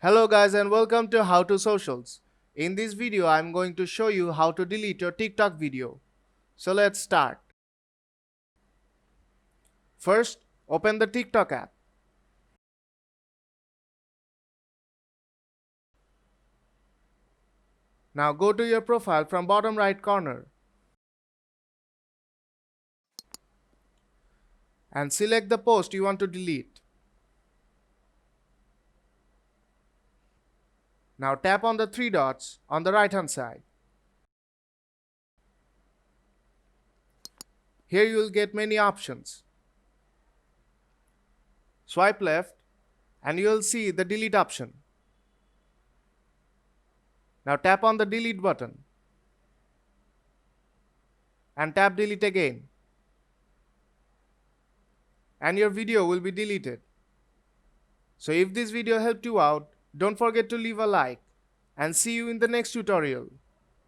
Hello guys and welcome to How to Socials. In this video I'm going to show you how to delete your TikTok video. So let's start. First, open the TikTok app. Now go to your profile from bottom right corner and select the post you want to delete. Now tap on the three dots on the right hand side. Here you will get many options. Swipe left and you will see the delete option. Now tap on the delete button and tap delete again. And your video will be deleted. So if this video helped you out, don't forget to leave a like and see you in the next tutorial.